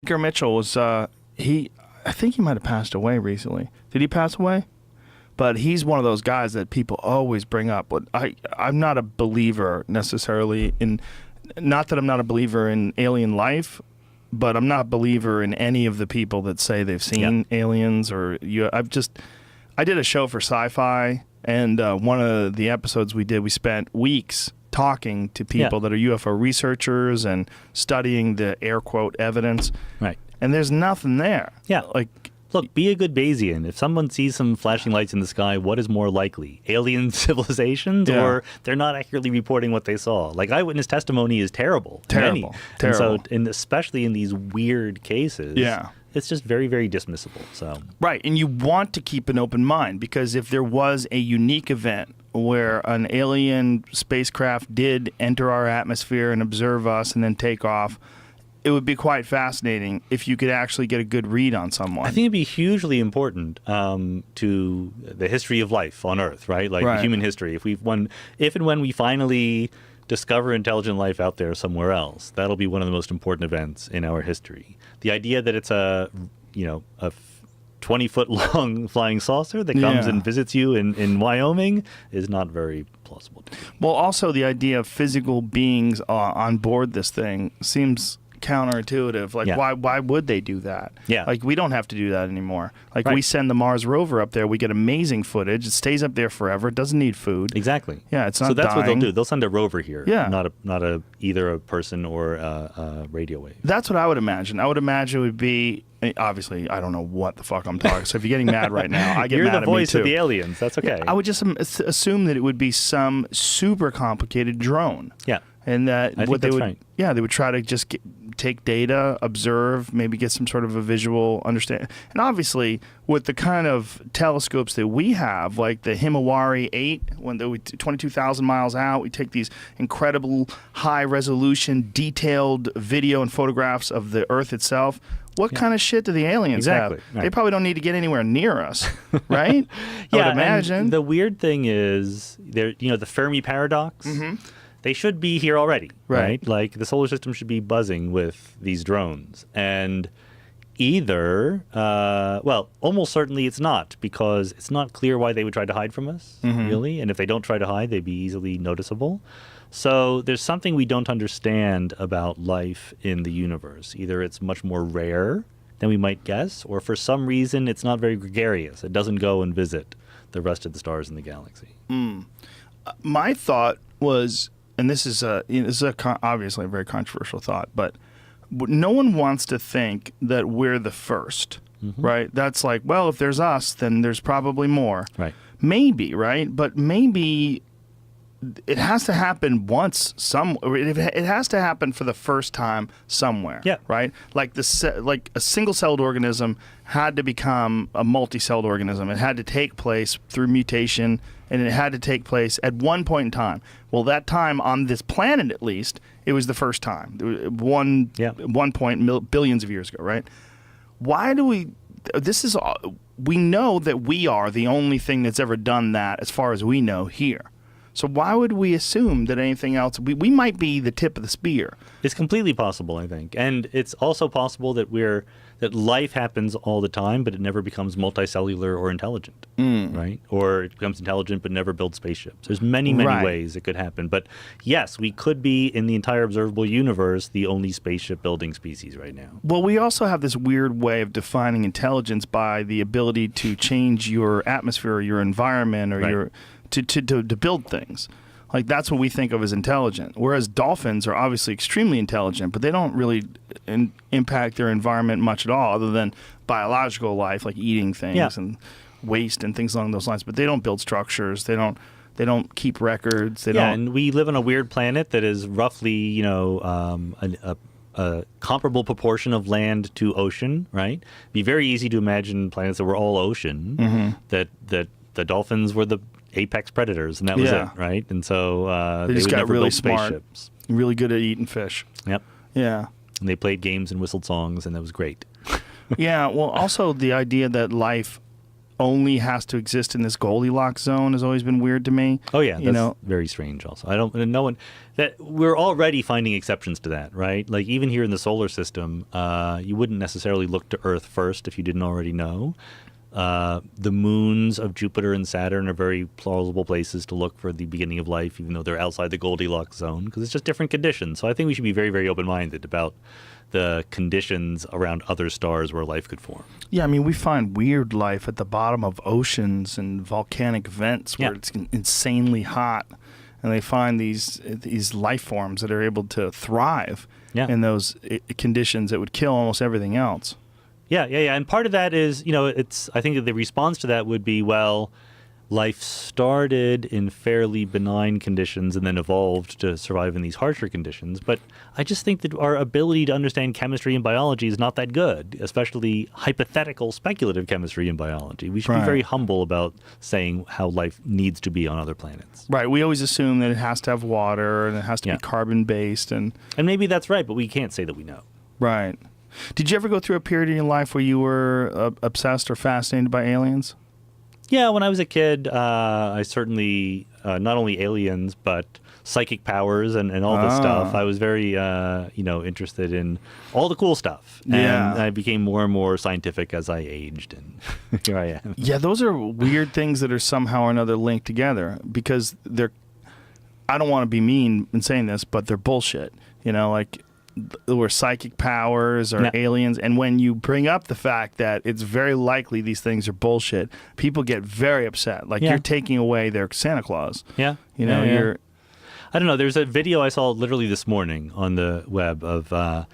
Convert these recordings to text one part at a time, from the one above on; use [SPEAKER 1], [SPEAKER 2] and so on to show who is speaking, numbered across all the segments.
[SPEAKER 1] Edgar Mitchell was I think he might have passed away recently. Did he pass away? But he's one of those guys that people always bring up. But I'm not a believer necessarily in, not that I'm not a believer in alien life, but I'm not a believer in any of the people that say they've seen aliens or I did a show for Sci-Fi, and one of the episodes we did, we spent weeks talking to people that are UFO researchers and studying the air quote evidence.
[SPEAKER 2] Right.
[SPEAKER 1] And there's nothing there.
[SPEAKER 2] Yeah.
[SPEAKER 1] Like,
[SPEAKER 2] look, be a good Bayesian. If someone sees some flashing lights in the sky, what is more likely? Alien civilizations, or they're not accurately reporting what they saw? Like, eyewitness testimony is terrible.
[SPEAKER 1] Terrible.
[SPEAKER 2] Terrible. And especially in these weird cases.
[SPEAKER 1] Yeah.
[SPEAKER 2] It's just very, very dismissible. So
[SPEAKER 1] right, and you want to keep an open mind, because if there was a unique event where an alien spacecraft did enter our atmosphere and observe us and then take off, it would be quite fascinating if you could actually get a good read on someone.
[SPEAKER 2] I think it'd be hugely important to the history of life on Earth, right? Like human history. If and when we finally discover intelligent life out there somewhere else, that'll be one of the most important events in our history. The idea that it's a 20-foot long flying saucer that comes and visits you in Wyoming is not very plausible to me.
[SPEAKER 1] Well, also the idea of physical beings on board this thing seems counterintuitive. Like, why would they do that?
[SPEAKER 2] Yeah.
[SPEAKER 1] Like, we don't have to do that anymore. Like, we send the Mars rover up there, we get amazing footage. It stays up there forever. It doesn't need food.
[SPEAKER 2] Exactly.
[SPEAKER 1] Yeah, it's not
[SPEAKER 2] So that's
[SPEAKER 1] dying.
[SPEAKER 2] what they'll do. They'll send a rover here.
[SPEAKER 1] Yeah.
[SPEAKER 2] Not either a person or a radio wave.
[SPEAKER 1] That's what I would imagine. I would imagine it would be, obviously, I don't know what the fuck I'm talking. So if you're getting mad right now, I get
[SPEAKER 2] You're
[SPEAKER 1] mad
[SPEAKER 2] the
[SPEAKER 1] at me
[SPEAKER 2] voice
[SPEAKER 1] too.
[SPEAKER 2] of the aliens. That's okay.
[SPEAKER 1] I would just assume that it would be some super complicated drone.
[SPEAKER 2] Yeah.
[SPEAKER 1] And that
[SPEAKER 2] I think that's right.
[SPEAKER 1] Yeah, they would try to just take data, observe, maybe get some sort of a visual understanding. And obviously, with the kind of telescopes that we have, like the Himawari 8, when they're 22,000 miles out, we take these incredible high-resolution, detailed video and photographs of the Earth itself. What kind of shit do the aliens have?
[SPEAKER 2] Right.
[SPEAKER 1] They probably don't need to get anywhere near us, right? I would imagine.
[SPEAKER 2] And the weird thing is, the Fermi paradox. Mm-hmm. They should be here already, right? Like, the solar system should be buzzing with these drones. And either, almost certainly it's not, because it's not clear why they would try to hide from us, really. And if they don't try to hide, they'd be easily noticeable. So there's something we don't understand about life in the universe. Either it's much more rare than we might guess, or for some reason it's not very gregarious. It doesn't go and visit the rest of the stars in the galaxy.
[SPEAKER 1] My thought was, and this is obviously a very controversial thought, but no one wants to think that we're the first, right? That's like, well, if there's us, then there's probably more.
[SPEAKER 2] Right.
[SPEAKER 1] Maybe, right? But maybe it has to happen once it has to happen for the first time somewhere.
[SPEAKER 2] Yeah.
[SPEAKER 1] Right? Like like a single-celled organism had to become a multi-celled organism. It had to take place through mutation, and it had to take place at one point in time. Well, that time on this planet, at least, it was the first time. One point billions of years ago, right? Why do we? We know that we are the only thing that's ever done that, as far as we know, here. So why would we assume that anything else? We might be the tip of the spear.
[SPEAKER 2] It's completely possible, I think, and it's also possible that life happens all the time, but it never becomes multicellular or intelligent, right? Or it becomes intelligent but never builds spaceships. There's many ways it could happen. But yes, we could be, in the entire observable universe, the only spaceship building species right now.
[SPEAKER 1] Well, we also have this weird way of defining intelligence by the ability to change your atmosphere or your environment or to build things. Like, that's what we think of as intelligent. Whereas dolphins are obviously extremely intelligent, but they don't really impact their environment much at all, other than biological life, like eating things and waste and things along those lines. But they don't build structures. They don't keep records. They don't.
[SPEAKER 2] And we live on a weird planet that is roughly, a comparable proportion of land to ocean, right? It'd be very easy to imagine planets that were all ocean, that the dolphins were the apex predators, and that was it, right? And so
[SPEAKER 1] they just
[SPEAKER 2] would
[SPEAKER 1] got
[SPEAKER 2] never
[SPEAKER 1] really
[SPEAKER 2] build
[SPEAKER 1] smart,
[SPEAKER 2] spaceships.
[SPEAKER 1] really good at eating fish.
[SPEAKER 2] Yep.
[SPEAKER 1] Yeah.
[SPEAKER 2] And they played games and whistled songs, and that was great.
[SPEAKER 1] Yeah. Well, also the idea that life only has to exist in this Goldilocks zone has always been weird to me.
[SPEAKER 2] Oh yeah, that's very strange. Also, no one that we're already finding exceptions to that, right? Like even here in the solar system, you wouldn't necessarily look to Earth first if you didn't already know. The moons of Jupiter and Saturn are very plausible places to look for the beginning of life, even though they're outside the Goldilocks zone, because it's just different conditions. So I think we should be very, very open-minded about the conditions around other stars where life could form.
[SPEAKER 1] Yeah, I mean, we find weird life at the bottom of oceans and volcanic vents where it's insanely hot, and they find these life forms that are able to thrive in those conditions that would kill almost everything else.
[SPEAKER 2] Yeah. And part of that is, I think that the response to that would be, well, life started in fairly benign conditions and then evolved to survive in these harsher conditions. But I just think that our ability to understand chemistry and biology is not that good, especially hypothetical, speculative chemistry and biology. We should be very humble about saying how life needs to be on other planets.
[SPEAKER 1] Right. We always assume that it has to have water and it has to be carbon-based. And
[SPEAKER 2] maybe that's right, but we can't say that we know.
[SPEAKER 1] Right. Did you ever go through a period in your life where you were obsessed or fascinated by aliens?
[SPEAKER 2] Yeah, when I was a kid, I certainly, not only aliens, but psychic powers and all this stuff. I was very, interested in all the cool stuff. And I became more and more scientific as I aged, and here I am.
[SPEAKER 1] Yeah, those are weird things that are somehow or another linked together because I don't want to be mean in saying this, but they're bullshit. Or psychic powers or aliens. And when you bring up the fact that it's very likely these things are bullshit, people get very upset. Like you're taking away their Santa Claus.
[SPEAKER 2] Yeah.
[SPEAKER 1] You're...
[SPEAKER 2] I don't know. There's a video I saw literally this morning on the web of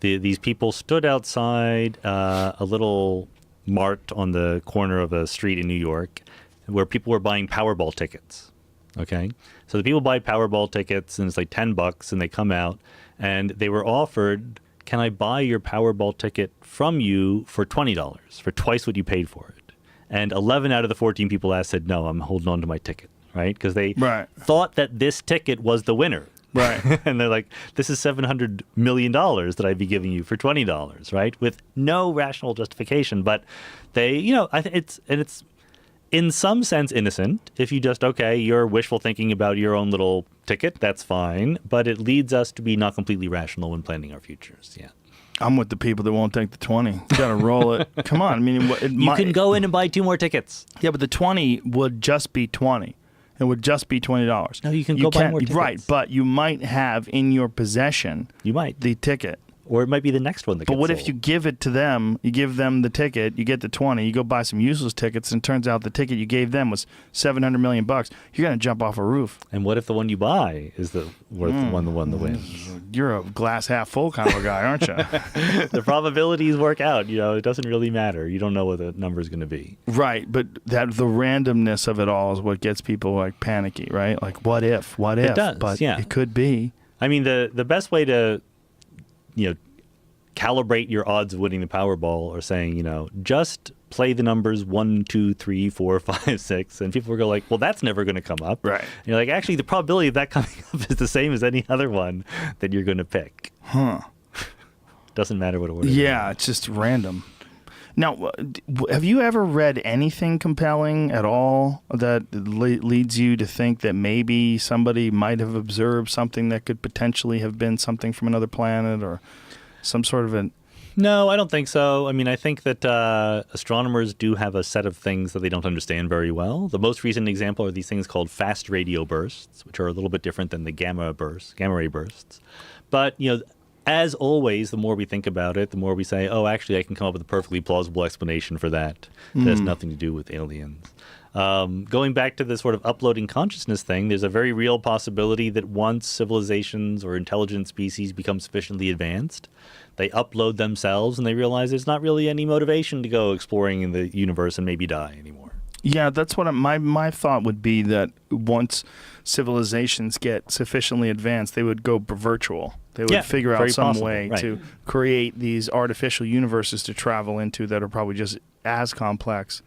[SPEAKER 2] these people stood outside a little mart on the corner of a street in New York where people were buying Powerball tickets. Okay? So the people buy Powerball tickets and it's like $10 and they come out. And they were offered, can I buy your Powerball ticket from you for $20, for twice what you paid for it? And 11 out of the 14 people asked said, no, I'm holding on to my ticket, right? Because they thought that this ticket was the winner.
[SPEAKER 1] Right.
[SPEAKER 2] And they're like, this is $700 million that I'd be giving you for $20, right? With no rational justification. But they, it's in some sense innocent. If you just, you're wishful thinking about your own little ticket, that's fine. But it leads us to be not completely rational when planning our futures. Yeah.
[SPEAKER 1] I'm with the people that won't take the 20. You got to roll it. Come on. I mean,
[SPEAKER 2] you can go in and buy 2 more tickets.
[SPEAKER 1] Yeah, but the 20 would just be 20. It would just be $20.
[SPEAKER 2] No, you can go buy more tickets.
[SPEAKER 1] Right, but you might have in your possession the ticket.
[SPEAKER 2] Or it might be the next one that gets sold.
[SPEAKER 1] But what if you give it to them, you give them the ticket, you get the 20, you go buy some useless tickets, and it turns out the ticket you gave them was $700 million. You're going to jump off a roof.
[SPEAKER 2] And what if the one you buy is the one that wins?
[SPEAKER 1] You're a glass half full kind of a guy, aren't you?
[SPEAKER 2] The probabilities work out. It doesn't really matter. You don't know what the number is going to be.
[SPEAKER 1] Right, but the randomness of it all is what gets people like panicky, right? Like, what if? It
[SPEAKER 2] does,
[SPEAKER 1] but it could be.
[SPEAKER 2] I mean, the best way to calibrate your odds of winning the Powerball or saying, just play the numbers 1, 2, 3, 4, 5, 6, and people will go like, well, that's never going to come up.
[SPEAKER 1] Right.
[SPEAKER 2] And you're like, actually, the probability of that coming up is the same as any other one that you're going to pick. Doesn't matter what order.
[SPEAKER 1] Yeah, it's just random. Now, have you ever read anything compelling at all that leads you to think that maybe somebody might have observed something that could potentially have been something from another planet or some sort of an...
[SPEAKER 2] No, I don't think so. I mean, I think that astronomers do have a set of things that they don't understand very well. The most recent example are these things called fast radio bursts, which are a little bit different than the gamma ray bursts. But, as always, the more we think about it, the more we say, oh, actually, I can come up with a perfectly plausible explanation for that. That has nothing to do with aliens. Going back to the sort of uploading consciousness thing, there's a very real possibility that once civilizations or intelligent species become sufficiently advanced, they upload themselves and they realize there's not really any motivation to go exploring in the universe and maybe die anymore.
[SPEAKER 1] Yeah, that's what my thought would be, that once civilizations get sufficiently advanced, they would go virtual. They would figure out some way to create these artificial universes to travel into that are probably just as complex,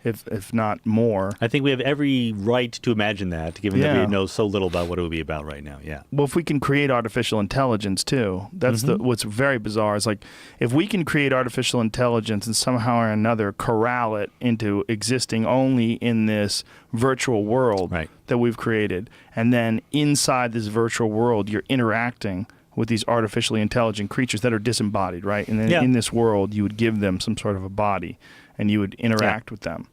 [SPEAKER 1] if not more.
[SPEAKER 2] I think we have every right to imagine that, given that we know so little about what it would be about right now. Yeah.
[SPEAKER 1] Well, if we can create artificial intelligence too, that's what's very bizarre is like if we can create artificial intelligence and somehow or another corral it into existing only in this virtual world that we've created, and then inside this virtual world you're interacting with these artificially intelligent creatures that are disembodied, right? And then in this world you would give them some sort of a body and you would interact with them.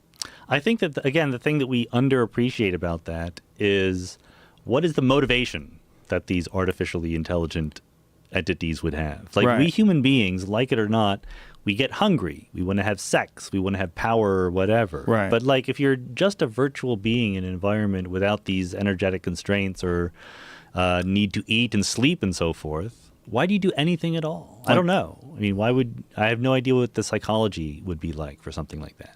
[SPEAKER 2] I think that, again, the thing that we underappreciate about that is what is the motivation that these artificially intelligent entities would have? Like we human beings, like it or not, we get hungry. We want to have sex. We want to have power or whatever.
[SPEAKER 1] Right.
[SPEAKER 2] But like if you're just a virtual being in an environment without these energetic constraints or need to eat and sleep and so forth, why do you do anything at all? I don't know. I mean, I have no idea what the psychology would be like for something like that.